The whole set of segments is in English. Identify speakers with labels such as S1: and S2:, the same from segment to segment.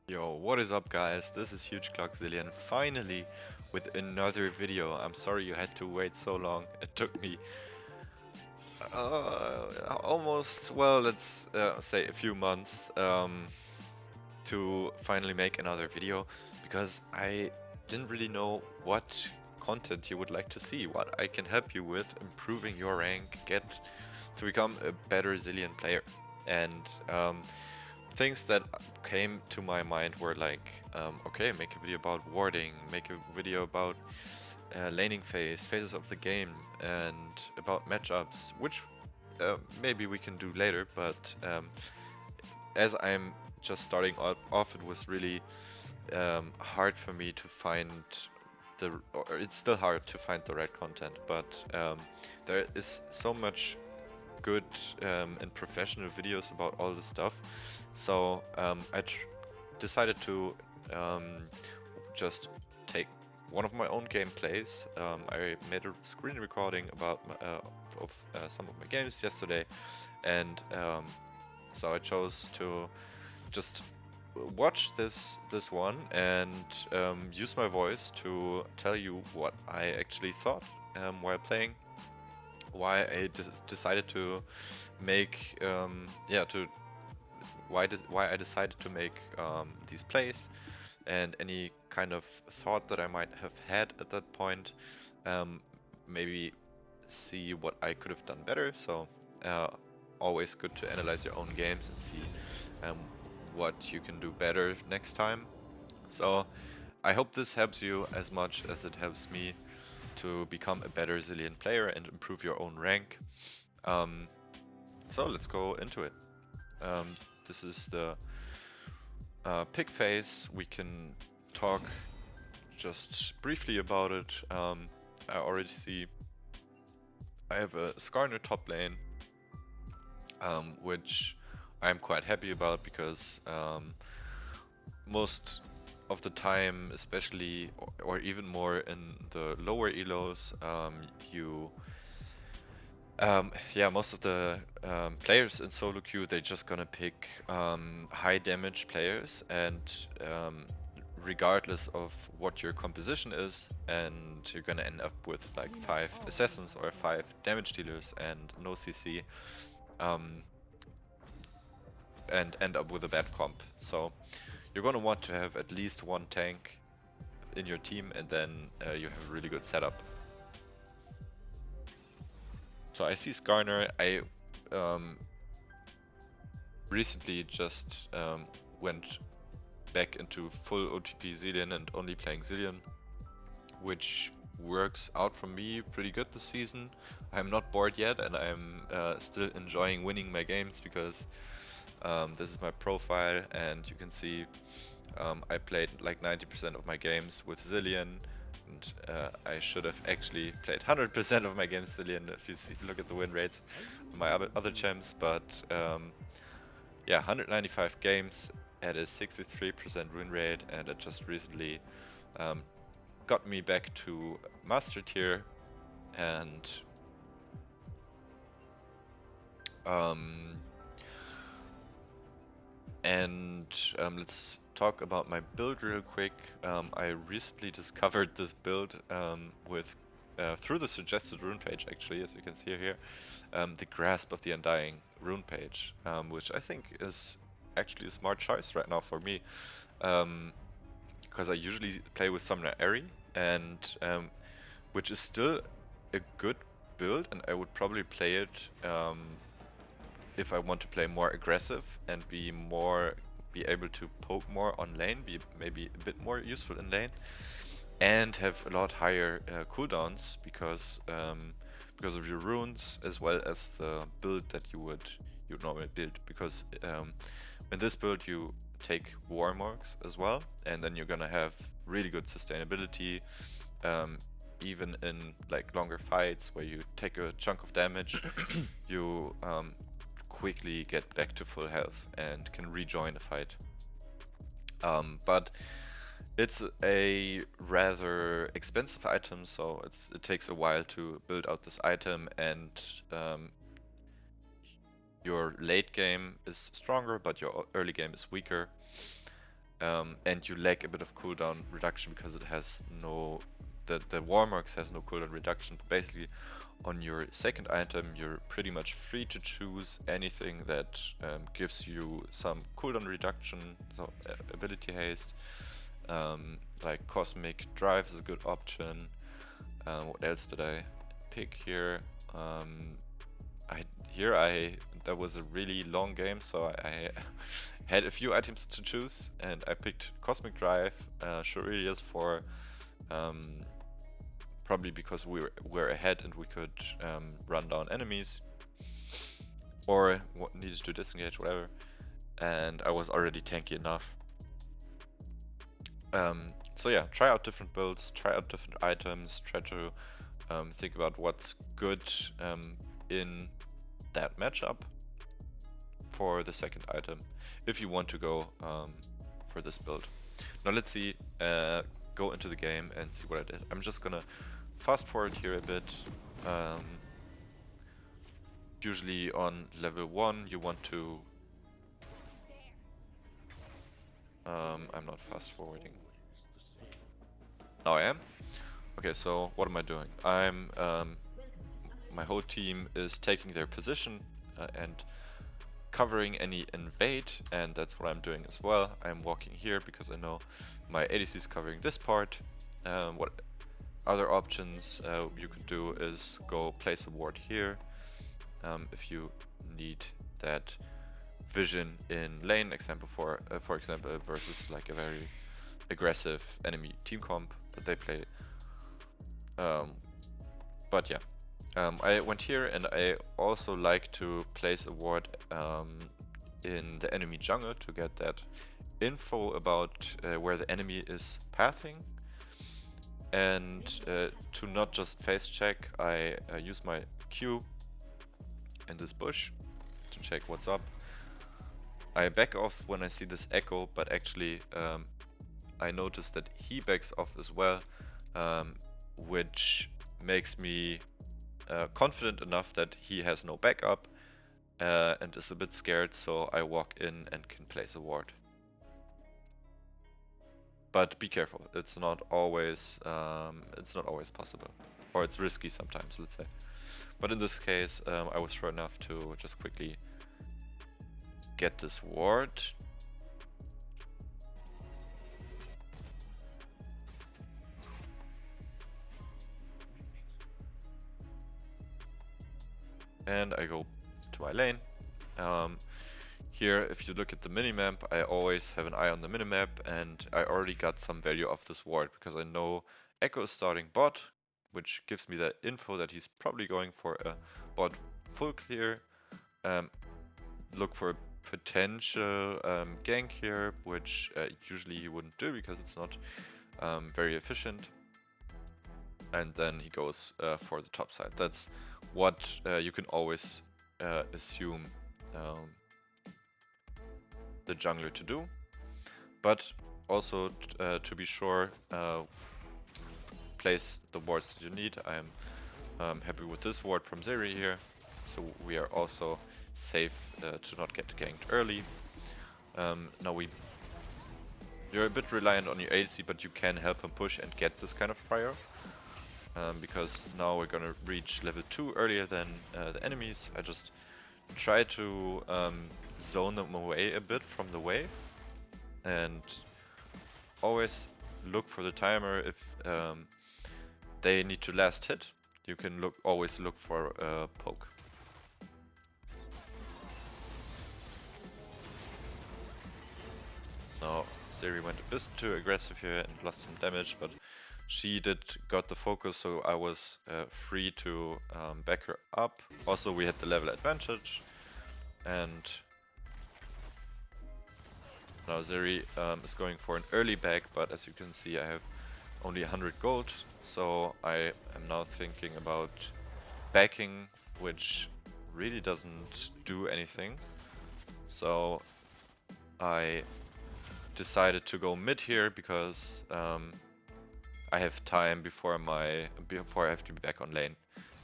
S1: Yo, what is up guys? This is Huge Clock Zillion, finally with another video. I'm sorry you had to wait so long. It took me almost, well, let's say a few months to finally make another video because I didn't really know what content you would like to see, what I can help you with improving your rank, get to become a better Zillion player. And things that came to my mind were like, okay, make a video about warding, make a video about laning phase, phases of the game, and about matchups, which maybe we can do later, but as I'm just starting off, it was really hard for me to find or it's still hard to find the right content, but there is so much good and professional videos about all this stuff. So I decided to um, just take one of my own gameplays. I made a screen recording about of some of my games yesterday, and so I chose to just watch this one and use my voice to tell you what I actually thought while playing, why I decided to make why I decided to make these plays, and any kind of thought that I might have had at that point. Um, Maybe see what I could have done better. So uh, always good to analyze your own games and see um, what you can do better next time. So I hope this helps you as much as it helps me to become a better Zillion player and improve your own rank. Um, so let's go into it. Um, this is the pick phase. We can talk just briefly about it. I already see I have a Skarner top lane, which I'm quite happy about because most of the time, especially or even more in the lower elos, most of the players in solo queue, they're just gonna pick high damage players, and regardless of what your composition is, and you're gonna end up with like 5 assassins or 5 damage dealers and no CC, um, and end up with a bad comp. So you're gonna want to have at least one tank in your team, and then you have a really good setup. So I see Skarner. I recently just went back into full OTP Zilean and only playing Zilean, which works out for me pretty good this season. I'm not bored yet, and I'm still enjoying winning my games because this is my profile, and you can see I played like 90% of my games with Zilean, and I should have actually played 100% of my games Zilean if you look at the win rates of my other champs, but yeah, 195 games at a 63% win rate, and it just recently um, got me back to Master Tier, and um, let's talk about my build real quick. I recently discovered this build with through the suggested rune page, actually, as you can see here, the Grasp of the Undying rune page, which I think is actually a smart choice right now for me, because I usually play with Summoner Airy, and which is still a good build, and I would probably play it if I want to play more aggressive and be able to poke more on lane, be maybe a bit more useful in lane, and have a lot higher cooldowns because of your runes, as well as the build that you would normally build. Because in this build you take Warmorks as well, and then you're gonna have really good sustainability, even in like longer fights where you take a chunk of damage. You quickly get back to full health and can rejoin the fight. But it's a rather expensive item, so it takes a while to build out this item, and your late game is stronger, but your early game is weaker. and you lack a bit of cooldown reduction because it has no, the Warmarks has no cooldown reduction. Basically, on your second item, you're pretty much free to choose anything that gives you some cooldown reduction, so ability haste. Like Cosmic Drive is a good option. What else did I pick here? That was a really long game, so I had a few items to choose, and I picked Cosmic Drive, Shurelius for probably because we're ahead and we could run down enemies, or what needed to disengage, whatever. And I was already tanky enough. So yeah, try out different builds, try out different items, try to think about what's good in that matchup for the second item, if you want to go for this build. Now let's see, go into the game and see what I did. I'm just gonna fast forward here a bit. Usually on level 1 you want to... I'm not fast forwarding. Now I am. Okay, so what am I doing? My whole team is taking their position and covering any invade, and that's what I'm doing as well. I'm walking here because I know my ADC is covering this part. What other options you could do is go place a ward here if you need that vision in lane, for example versus like a very aggressive enemy team comp that they play. But yeah, I went here, and I also like to place a ward in the enemy jungle to get that info about where the enemy is pathing, and to not just face check, I use my Q in this bush to check what's up. I back off when I see this echo, but actually I noticed that he backs off as well, which makes me confident enough that he has no backup and is a bit scared, so I walk in and can place a ward. But be careful, it's not always possible, or it's risky sometimes, let's say. But in this case, I was sure enough to just quickly get this ward. And I go to my lane. Here, if you look at the minimap, I always have an eye on the minimap, and I already got some value of this ward because I know Echo is starting bot, which gives me that info that he's probably going for a bot full clear. Look for a potential gank here, which usually he wouldn't do because it's not very efficient. And then he goes for the top side. That's what you can always assume the jungler to do, but also to be sure, place the wards that you need. I am happy with this ward from Zeri here, so we are also safe to not get ganked early. Now you're a bit reliant on your ADC, but you can help him push and get this kind of prio. Because now we're gonna reach level 2 earlier than the enemies. I just try to zone them away a bit from the wave, and always look for the timer. If they need to last hit, you can always look for a poke. Now Zeri went a bit too aggressive here and lost some damage, but she got the focus, so I was free to back her up. Also, we had the level advantage, and now Zeri is going for an early back, but as you can see, I have only 100 gold, so I am now thinking about backing, which really doesn't do anything. So I decided to go mid here because I have time before I have to be back on lane,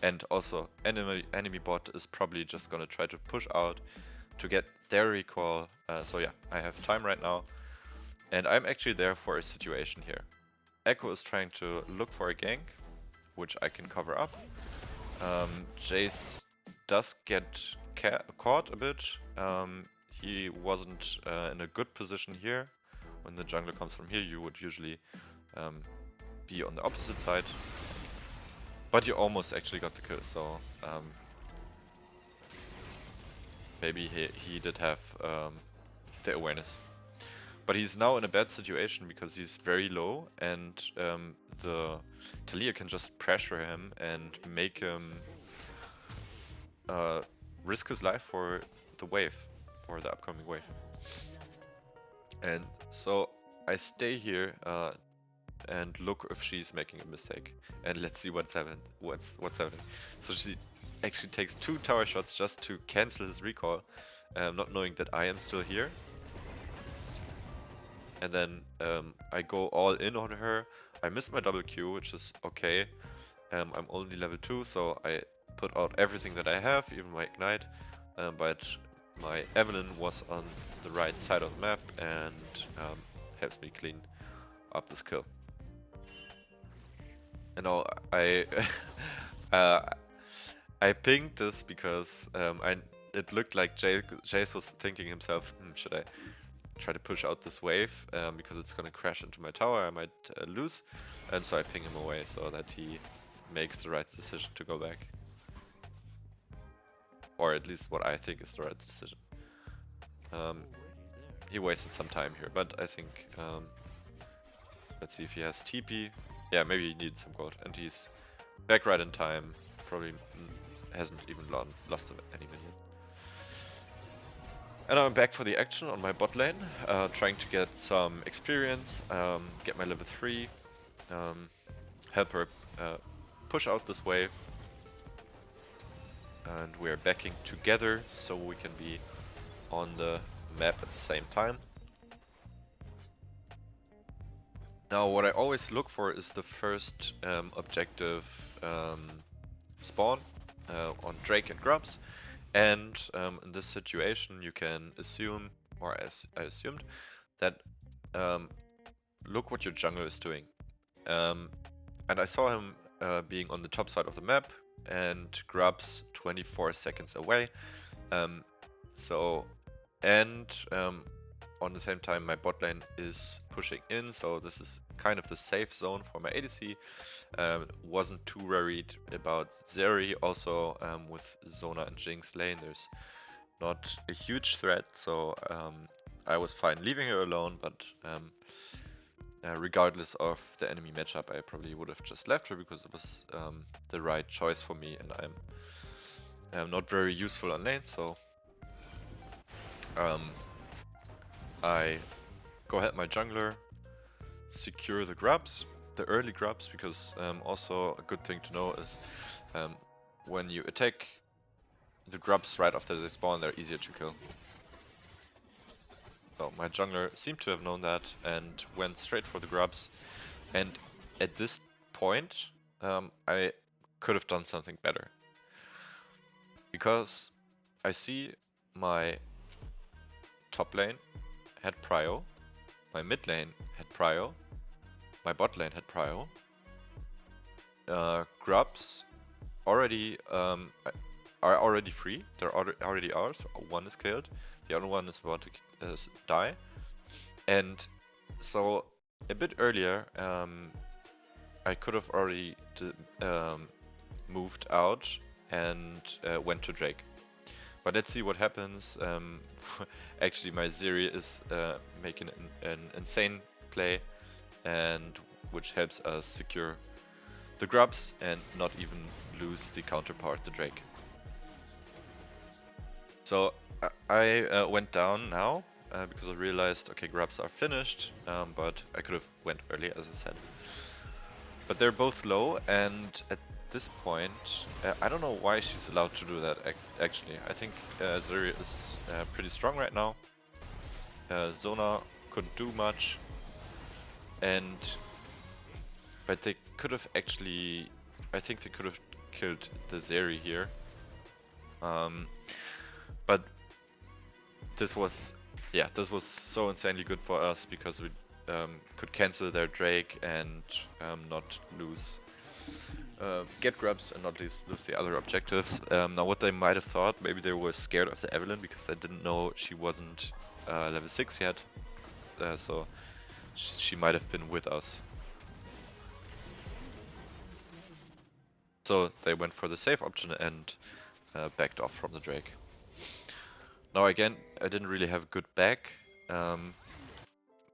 S1: and also enemy bot is probably just gonna try to push out to get their recall. So yeah, I have time right now, And I'm actually there for a situation here. Echo is trying to look for a gank, which I can cover up. Jace does get caught a bit. He wasn't in a good position here. When the jungler comes from here, you would usually be on the opposite side. But you almost actually got the kill, so maybe he did have the awareness. But he's now in a bad situation because he's very low, and the Talia can just pressure him and make him risk his life for the wave, for the upcoming wave. And so I stay here and look if she's making a mistake, and let's see what's happening. So she actually takes 2 tower shots just to cancel his recall, not knowing that I am still here. And then I go all in on her. I missed my double Q, which is okay. I'm only level 2, so I put out everything that I have, even my ignite. But my Evelyn was on the right side of the map and helps me clean up this kill. And now I I pinged this because it looked like Jace was thinking himself, should I try to push out this wave because it's gonna crash into my tower, I might lose. And so I ping him away so that he makes the right decision to go back. Or at least what I think is the right decision. He wasted some time here, but I think let's see if he has TP. Yeah, maybe he needs some gold, and he's back right in time. Probably hasn't even lost any minion. And I'm back for the action on my bot lane, trying to get some experience, get my level 3, help her push out this wave. And we're backing together so we can be on the map at the same time. Now what I always look for is the first objective spawn on Drake and Grubs. And in this situation you can assume, or as I assumed, that look what your jungler is doing. And I saw him being on the top side of the map and Grubs 24 seconds away. On the same time my bot lane is pushing in, so this is kind of the safe zone for my ADC. Wasn't too worried about Zeri. Also with Zona and Jinx lane there's not a huge threat, so I was fine leaving her alone, but regardless of the enemy matchup I probably would have just left her because it was the right choice for me, and I'm not very useful on lane, so I go ahead my jungler, secure the grubs, the early grubs, because also a good thing to know is when you attack the grubs right after they spawn, they're easier to kill. So my jungler seemed to have known that and went straight for the grubs, and at this point I could have done something better, because I see my top lane had prio, my mid lane had prio, my bot lane had prio. Grubs already are already free. They're already ours. One is killed. The other one is about to die. And so a bit earlier, I could have already moved out and went to Drake. But let's see what happens. Actually, my Zeri is making an insane play, and which helps us secure the grubs and not even lose the counterpart, the Drake. So I went down now because I realized, okay, grubs are finished, but I could have went early, as I said. But they're both low, and at this point, I don't know why she's allowed to do that actually. I think Zeri is pretty strong right now. Zona couldn't do much, but they could have actually, I think they could have killed the Zeri here. But this was yeah, this was so insanely good for us because we could cancel their Drake and not lose get grubs and not lose the other objectives. Now what they might have thought, maybe they were scared of the Evelyn because they didn't know she wasn't level 6 yet, so she might have been with us. So they went for the safe option and backed off from the Drake. Now again, I didn't really have a good back,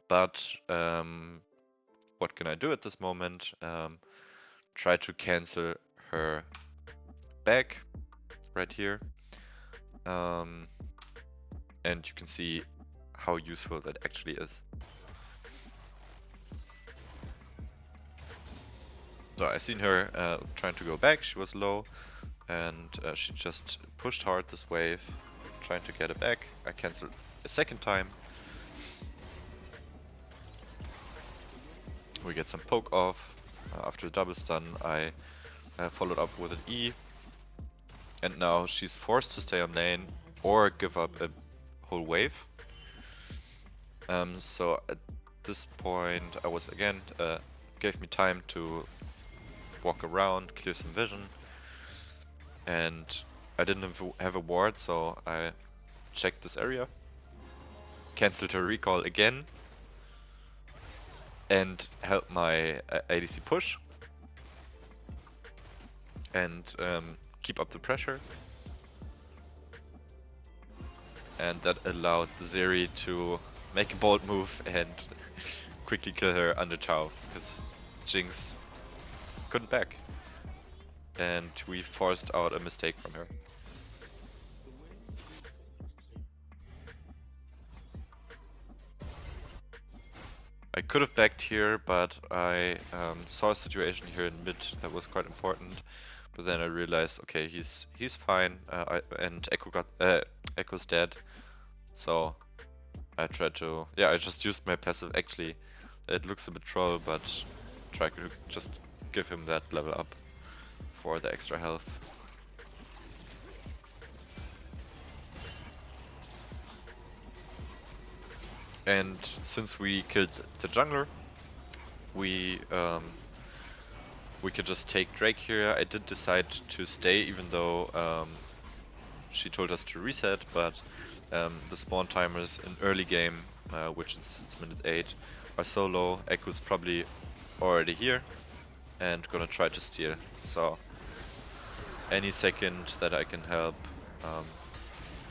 S1: but what can I do at this moment? Try to cancel her back right here, and you can see how useful that actually is. So I seen her trying to go back, she was low, and she just pushed hard this wave, trying to get it back. I canceled a second time. We get some poke off. After the double stun, I followed up with an E, and now she's forced to stay on lane or give up a whole wave. So at this point, I was again gave me time to walk around, clear some vision, and I didn't have a ward, so I checked this area, cancelled her recall again, and helped my ADC push and keep up the pressure. And that allowed Zeri to make a bold move and quickly kill her under tower, because Jinx couldn't back. And we forced out a mistake from her. I could have backed here, but I saw a situation here in mid that was quite important. But then I realized, okay, he's fine, and Echo's dead. So I tried to, yeah, I just used my passive. Actually, it looks a bit troll, but try to just give him that level up for the extra health. And since we killed the jungler, we could just take Drake here. I did decide to stay, even though she told us to reset, but the spawn timers in early game, which is minute 8, are so low. Echo's probably already here and gonna try to steal. So any second that I can help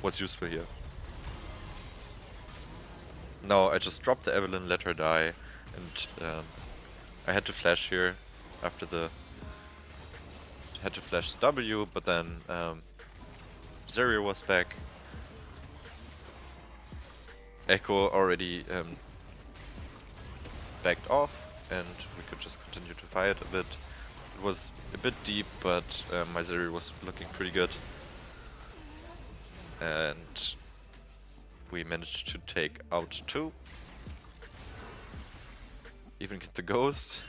S1: was useful here. Now I just dropped the Evelyn, let her die, and I had to flash here after the had to flash the W, but then Zeri was back. Echo already backed off, and we could just continue to fight a bit. It was a bit deep, but my Zeri was looking pretty good. And we managed to take out 2. Even get the ghost.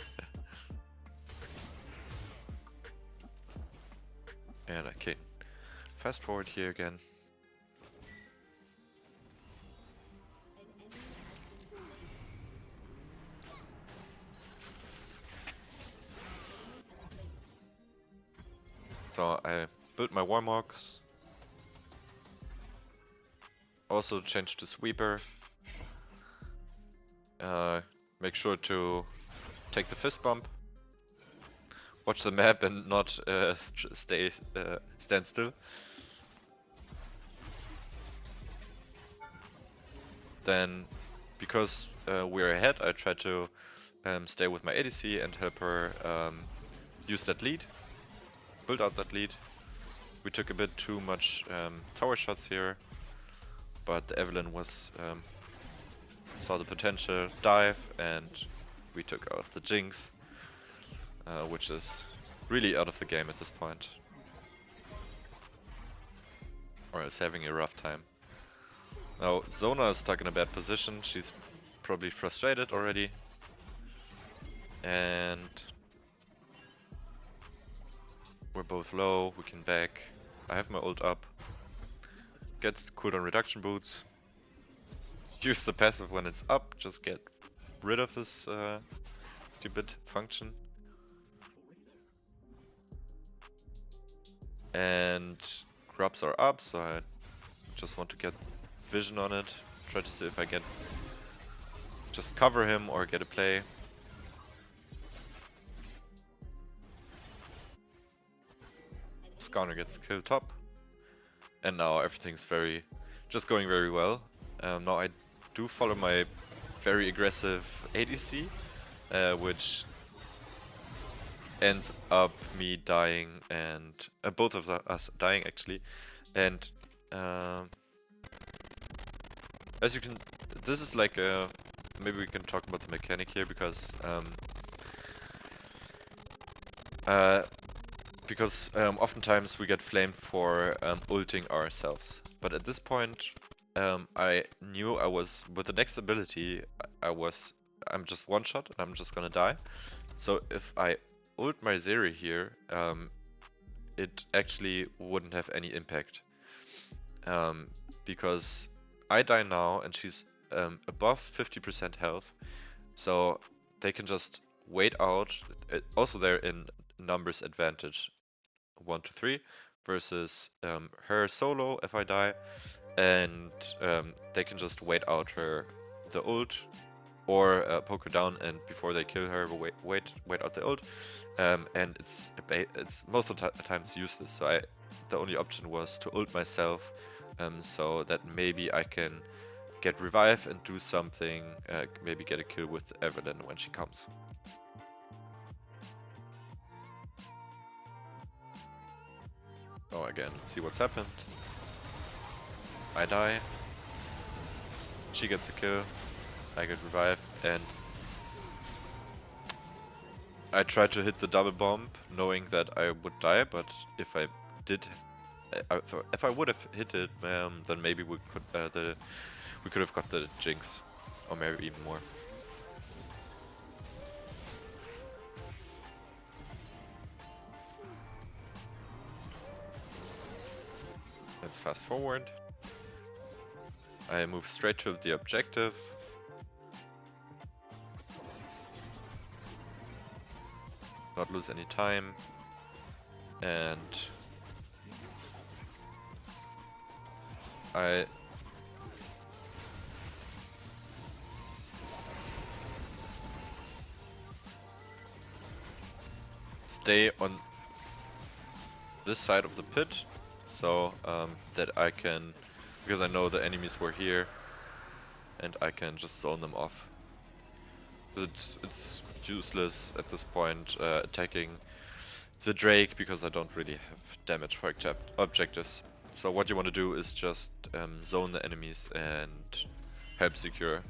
S1: And I can fast forward here again. So I built my Warmogs. Also changed the sweeper. Make sure to take the fist bump. Watch the map and not stand still. Then, because we're ahead, I try to stay with my ADC and help her use that lead, build out that lead. We took a bit too much tower shots here, but the Evelyn was saw the potential dive, and we took out the Jinx, which is really out of the game at this point, or is having a rough time. Now Zona is stuck in a bad position. She's probably frustrated already, and we're both low. We can back. I have my ult up. Gets cooldown reduction boots. use the passive when it's up, just get rid of this stupid function. And grubs are up, so I just want to get vision on it. Try to see if I get just cover him or get a play. Scanner gets the kill top. And now everything's just going very well. Now I do follow my very aggressive ADC, which ends up me dying and both of us dying actually. And as you can, this is like a, maybe we can talk about the mechanic here because oftentimes we get flamed for ulting ourselves. But at this point, I knew I was, with the next ability, I'm just one shot and I'm just gonna die. So if I ult my Zeri here, it actually wouldn't have any impact. Because I die now and she's above 50% health, so they can just wait out. Also they're in numbers advantage 1 to 3 versus her solo if I die, and they can just wait out the ult or poke her down, and before they kill her wait out the ult, and it's most of the times useless. So the only option was to ult myself, so that maybe I can get revive and do something, maybe get a kill with Evelyn when she comes. Oh, again, let's see what's happened. I die, she gets a kill, I get revive, and I tried to hit the double bomb knowing that I would die, but if I did, if I would have hit it, then maybe we could have got the jinx, or maybe even more. Let's fast forward. I move straight to the objective. Not lose any time. And I stay on this side of the pit, so that I can, because I know the enemies were here, and I can just zone them off. It's useless at this point attacking the Drake because I don't really have damage for objectives. So what you want to do is just zone the enemies and help secure.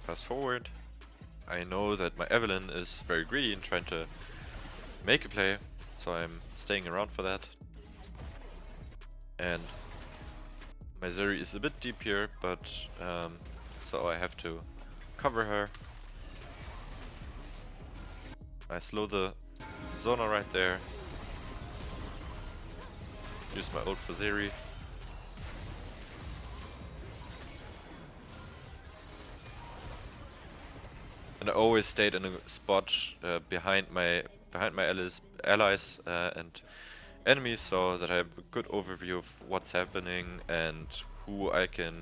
S1: Pass forward. I know that my Evelyn is very greedy and trying to make a play, so I'm staying around for that. And my Zeri is a bit deep here, but so I have to cover her. I slow the Zona right there. Use my ult for Zeri. And I always stayed in a spot behind my allies and enemies, so that I have a good overview of what's happening and who I can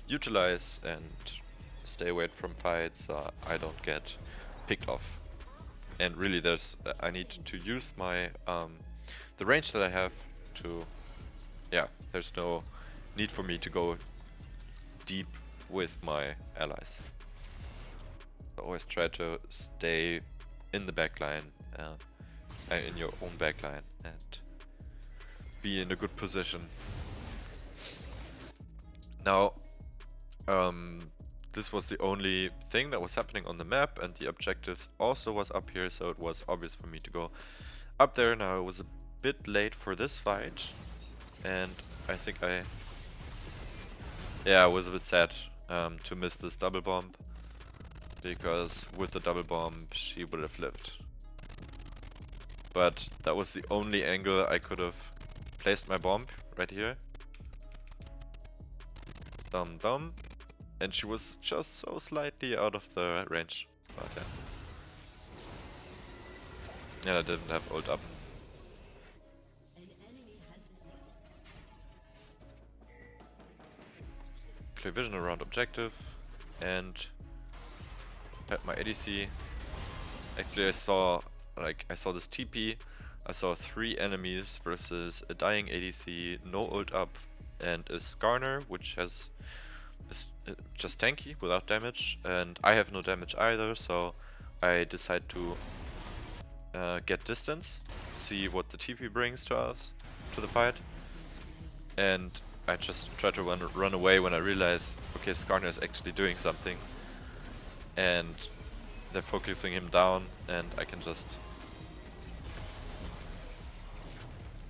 S1: utilize and stay away from fights so I don't get picked off. And really, I need to use my the range that I have to. Yeah, there's no need for me to go deep with my allies. Always try to stay in the backline, in your own backline, and be in a good position. Now, this was the only thing that was happening on the map, and the objective also was up here, so it was obvious for me to go up there. Now, it was a bit late for this fight, and I think I was a bit sad to miss this double bomb. Because with the double bomb she would have lived. but that was the only angle I could have placed my bomb right here. Dum dum. And she was just so slightly out of the range. But yeah. Yeah, I didn't have ult up. Clear vision around objective. And had my ADC. Actually I saw this TP. I saw 3 enemies versus a dying ADC, no ult up, and a Skarner, which is just tanky without damage, and I have no damage either, so I decide to get distance, see what the TP brings to us, to the fight, and I just try to run away when I realize, okay, Skarner is actually doing something, and they're focusing him down, and I can just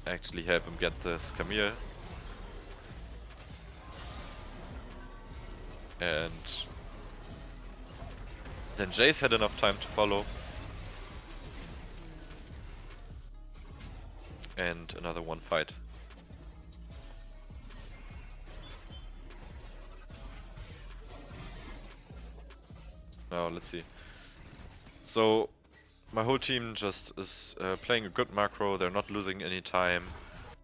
S1: actually help him get this Camille. And then Jace had enough time to follow. And another one fight. Now let's see. So my whole team just is playing a good macro, they're not losing any time.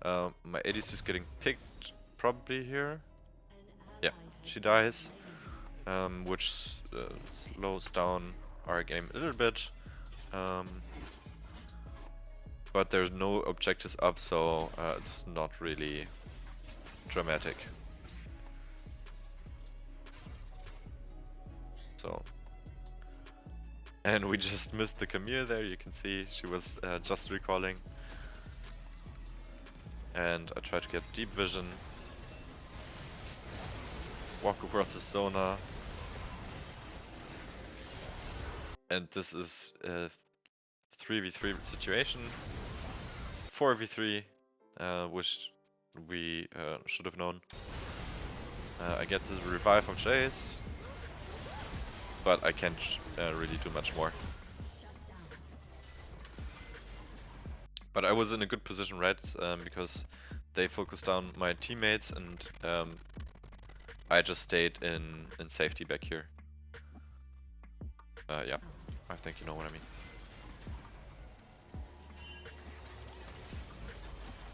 S1: My ADC is getting picked probably here. Yeah, she dies. Which slows down our game a little bit. But there's no objectives up, so it's not really dramatic. So, and we just missed the Camille there, you can see she was just recalling. And I tried to get deep vision. Walk across the Zona. And this is a 3v3 situation. 4v3, which we should have known. I get the revive of Jace, but I can't really do much more. But I was in a good position, right? Because they focused on my teammates, and I just stayed in safety back here. Yeah, I think you know what I mean.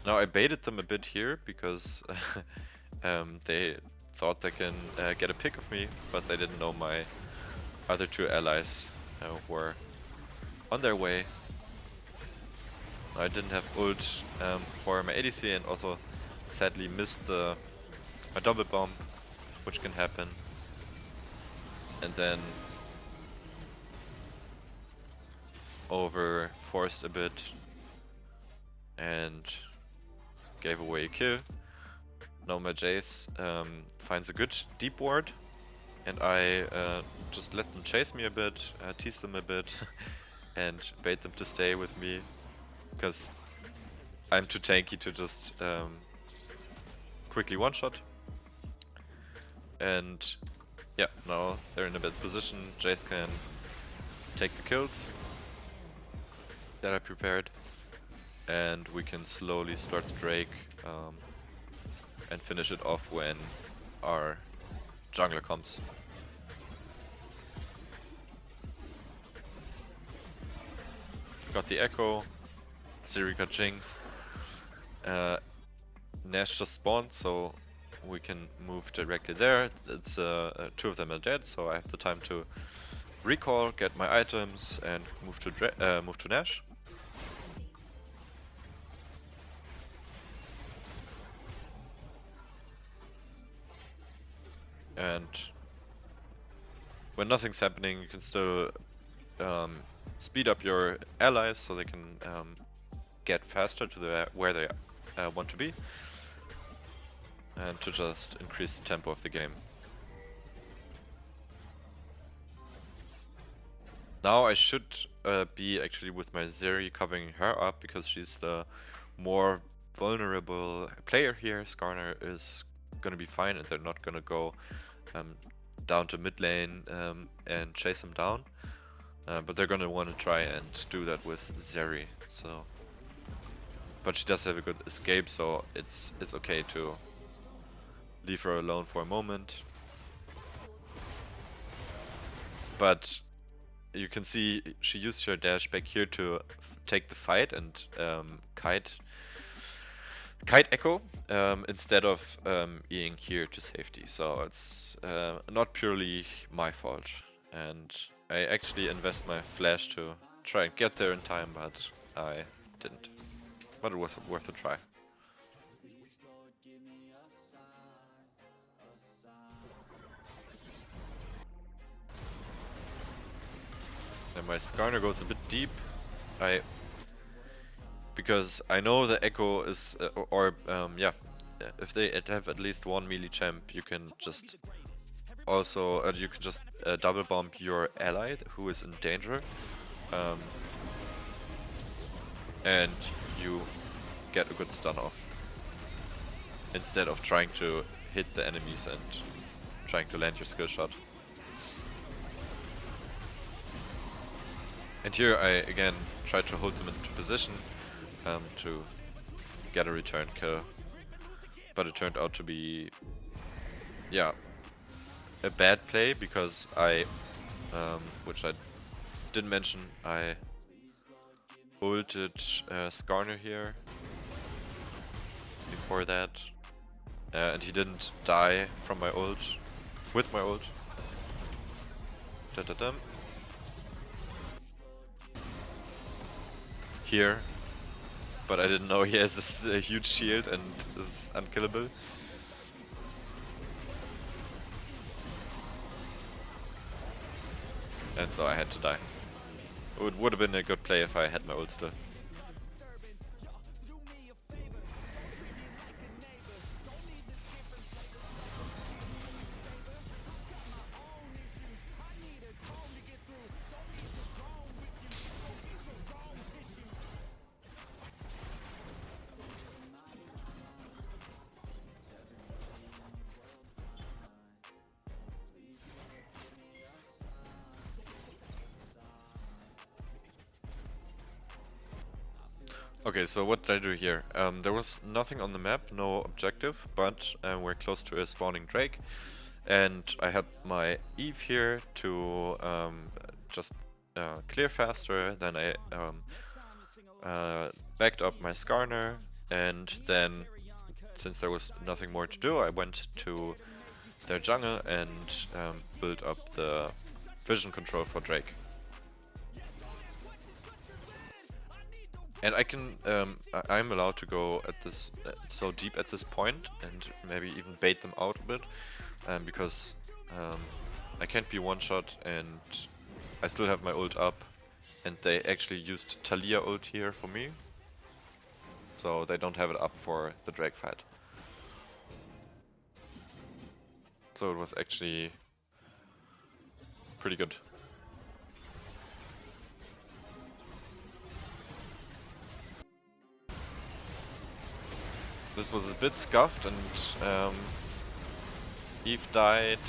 S1: Now I baited them a bit here because they thought they can get a pick of me, but they didn't know my other 2 allies were on their way. I didn't have ult for my ADC, and also sadly missed a double bomb, which can happen. And then over forced a bit and gave away a kill. Now my Jace finds a good deep ward, and I just let them chase me a bit, tease them a bit, and bait them to stay with me, because I'm too tanky to just quickly one-shot. And yeah, now they're in a bad position. Jace can take the kills that I prepared, and we can slowly start the Drake and finish it off when our jungler comes. Got the Echo, Siri got Jinx, Nash just spawned, so we can move directly there. It's 2 of them are dead, so I have the time to recall, get my items, and move to Nash. And when nothing's happening, you can still speed up your allies so they can get faster to where they want to be, and to just increase the tempo of the game. Now I should be actually with my Zeri covering her up, because she's the more vulnerable player here. Skarner is gonna be fine, and they're not gonna go down to mid lane and chase him down. But they're gonna want to try and do that with Zeri. So but she does have a good escape, so it's okay to leave her alone for a moment. But you can see she used her dash back here to take the fight and kite Echo instead of being here to safety. So it's not purely my fault, and I actually invest my flash to try and get there in time, but I didn't. But it was worth a try. And my Skarner goes a bit deep. Because I know the Echo is, yeah, if they have at least one melee champ, you can just also, you can just double bomb your ally who is in danger, and you get a good stun off, instead of trying to hit the enemies and trying to land your skill shot. And here I again tried to hold them into position to get a return kill, but it turned out to be, yeah, a bad play, because I, which I didn't mention, I ulted Skarner here before that, and he didn't die from my ult, with my ult. Da-da-dum. Here, but I didn't know he has this huge shield and is unkillable. And so I had to die. It would have been a good play if I had my ult still. Okay, so what did I do here? There was nothing on the map, no objective, but we're close to a spawning Drake, and I had my Eve here to just clear faster. Then I backed up my Skarner, and then, since there was nothing more to do, I went to their jungle and built up the vision control for Drake. And I can, I'm allowed to go at this so deep at this point and maybe even bait them out a bit, because I can't be one shot and I still have my ult up, and they actually used Talia ult here for me, so they don't have it up for the Drake fight. So it was actually pretty good. This was a bit scuffed, and Eve died,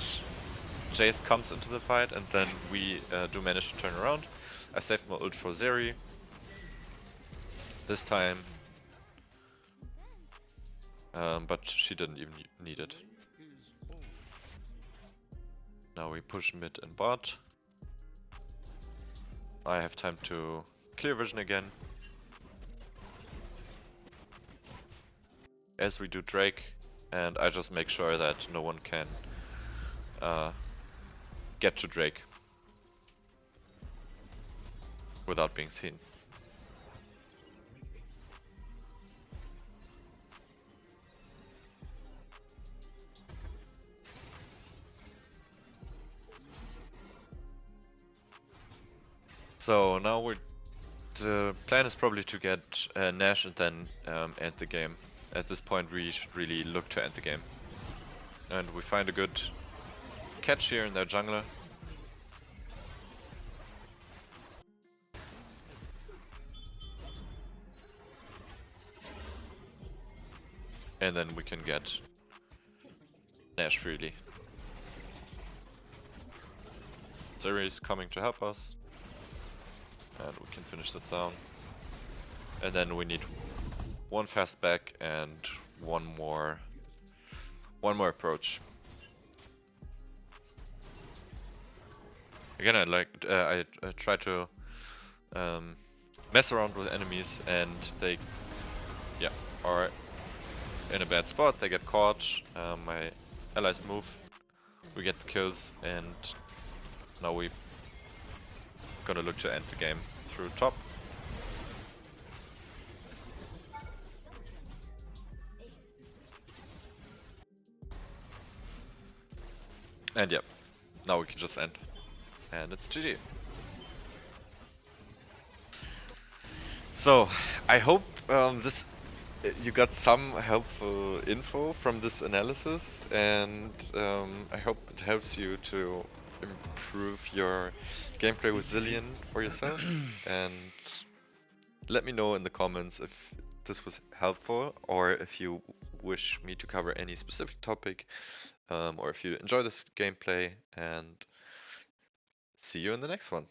S1: Jace comes into the fight, and then we do manage to turn around. I saved my ult for Zeri this time, but she didn't even need it. Now we push mid and bot. I have time to clear vision again, as we do Drake, and I just make sure that no one can get to Drake without being seen. So now the plan is probably to get Nash and then end the game. At this point we should really look to end the game. And we find a good catch here in their jungler. And then we can get Nash freely. Zeri is coming to help us. And we can finish the down. And then we need one fast back and one more approach. Again, I try to mess around with enemies, and they are in a bad spot. They get caught. My allies move. We get the kills, and now we gonna look to end the game through top. And yep, now we can just end. And it's GG. So, I hope you got some helpful info from this analysis, and I hope it helps you to improve your gameplay with Zilean for yourself. And let me know in the comments if this was helpful, or if you wish me to cover any specific topic, or if you enjoy this gameplay, and see you in the next one.